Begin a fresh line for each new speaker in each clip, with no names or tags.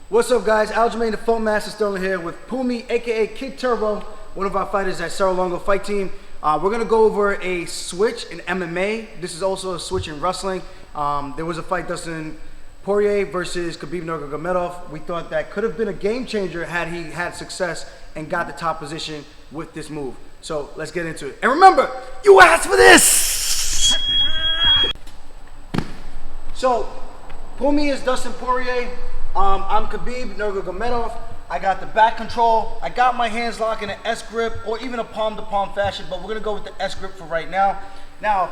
What's up, guys? Aljamain, the Phone Master, still here with Phumi, aka Kid Turbo, one of our fighters at Cerro Longo Fight Team. We're gonna go over a switch in MMA. This is also a switch in wrestling. There was a fight, Dustin Poirier versus Khabib-Nurmagomedov. We thought that could have been a game changer had he had success and got the top position with this move. So let's get into it. And remember, you asked for this! So, Phumi is Dustin Poirier. I'm Khabib-Nurmagomedov. I got the back control. I got my hands locked in an S grip or even a palm-to-palm fashion, but we're gonna go with the S grip for right now. Now,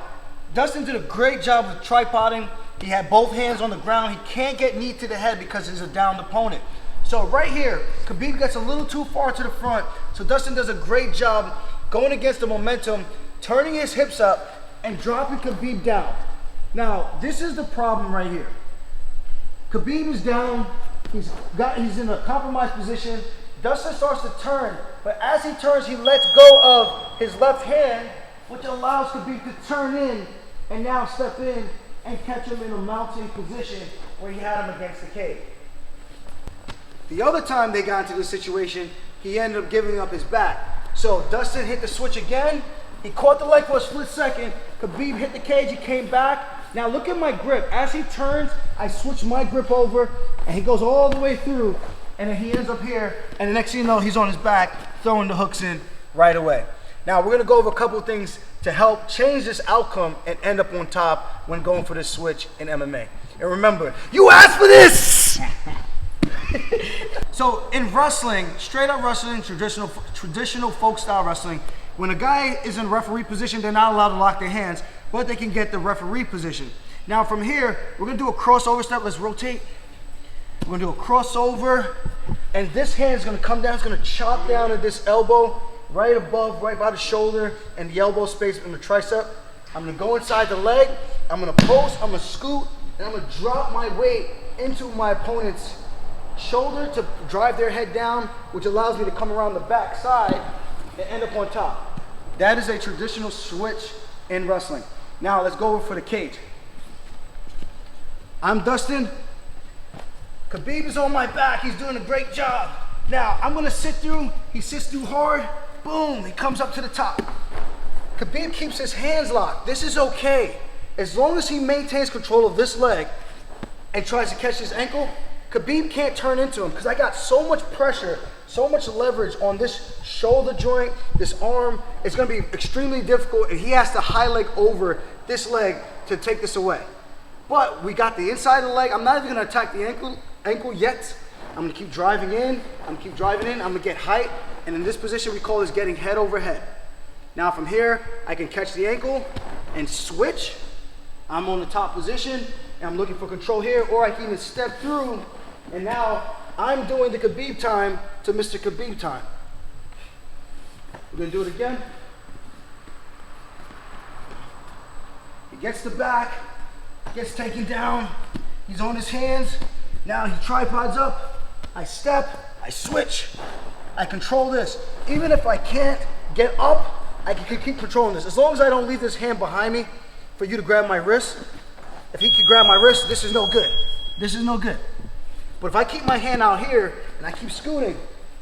Dustin did a great job with tripoding. He had both hands on the ground. He can't get knee to the head because he's a downed opponent. So right here, Khabib gets a little too far to the front. So Dustin does a great job going against the momentum, turning his hips up and dropping Khabib down. Now, this is the problem right here. Khabib is down, he's in a compromised position. Dustin starts to turn, but as he turns, he lets go of his left hand, which allows Khabib to turn in and now step in and catch him in a mounting position where he had him against the cage. The other time they got into this situation, he ended up giving up his back. So Dustin hit the switch again, he caught the leg for a split second, Khabib hit the cage, he came back. Now look at my grip. As he turns, I switch my grip over and he goes all the way through and then he ends up here and the next thing you know, he's on his back throwing the hooks in right away. Now we're gonna go over a couple of things to help change this outcome and end up on top when going for this switch in MMA. And remember, you asked for this! So in wrestling, straight up wrestling, traditional folk style wrestling, when a guy is in referee position, they're not allowed to lock their hands, but they can get the referee position. Now from here, we're gonna do a crossover step. Let's rotate. We're gonna do a crossover, and this hand is gonna come down, it's gonna chop down at this elbow, right above, right by the shoulder, and the elbow space in the tricep. I'm gonna go inside the leg, I'm gonna post, I'm gonna scoot, and I'm gonna drop my weight into my opponent's shoulder to drive their head down, which allows me to come around the back side and end up on top. That is a traditional switch in wrestling. Now let's go over for the cage. I'm Dustin. Khabib is on my back. He's doing a great job. Now I'm gonna sit through. He sits through hard. Boom, he comes up to the top. Khabib keeps his hands locked. This is okay. As long as he maintains control of this leg and tries to catch his ankle, Khabib can't turn into him because I got so much pressure, so much leverage on this shoulder joint, this arm. It's gonna be extremely difficult and he has to high leg over this leg to take this away. But we got the inside of the leg. I'm not even gonna attack the ankle yet. I'm gonna keep driving in, I'm gonna get height, and in this position we call this getting head over head. Now from here, I can catch the ankle and switch. I'm on the top position and I'm looking for control here, or I can even step through and now I'm doing the Khabib time to Mr. Khabib time. We're gonna do it again. He gets the back, gets taken down. He's on his hands. Now he tripods up. I step, I switch. I control this. Even if I can't get up, I can keep controlling this. As long as I don't leave this hand behind me for you to grab my wrist. If he can grab my wrist, this is no good. This is no good. But if I keep my hand out here and I keep scooting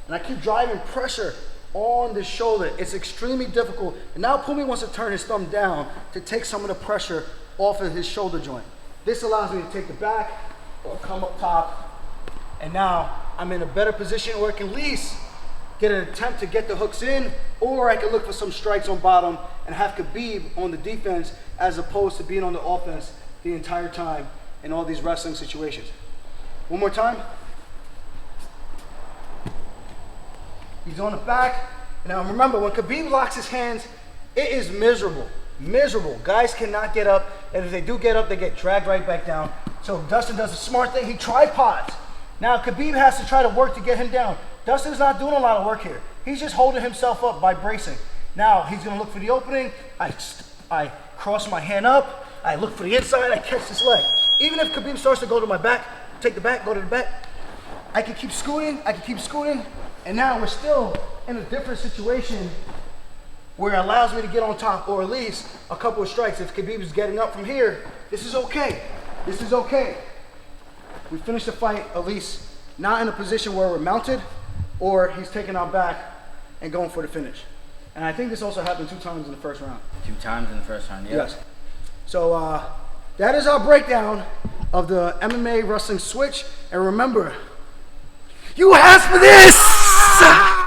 and I keep driving pressure on the shoulder, it's extremely difficult. And now Phumi wants to turn his thumb down to take some of the pressure off of his shoulder joint. This allows me to take the back or come up top. And now I'm in a better position where I can at least get an attempt to get the hooks in, or I can look for some strikes on bottom and have Khabib on the defense as opposed to being on the offense the entire time in all these wrestling situations. One more time. He's on the back. Now remember, when Khabib locks his hands, it is miserable. Miserable. Guys cannot get up, and if they do get up, they get dragged right back down. So Dustin does a smart thing. He tripods. Now Khabib has to try to work to get him down. Dustin's not doing a lot of work here. He's just holding himself up by bracing. Now he's gonna look for the opening. I cross my hand up. I look for the inside. I catch this leg. Even if Khabib starts to go to my back, take the back, go to the back, I can keep scooting. And now we're still in a different situation where it allows me to get on top, or at least a couple of strikes. If Khabib is getting up from here, this is okay. This is okay. We finished the fight at least not in a position where we're mounted, or he's taking our back and going for the finish. And I think this also happened 2 times in the first round.
2 times in the first round, yeah.
Yes. So that is our breakdown of the MMA wrestling switch. And remember, you asked for this!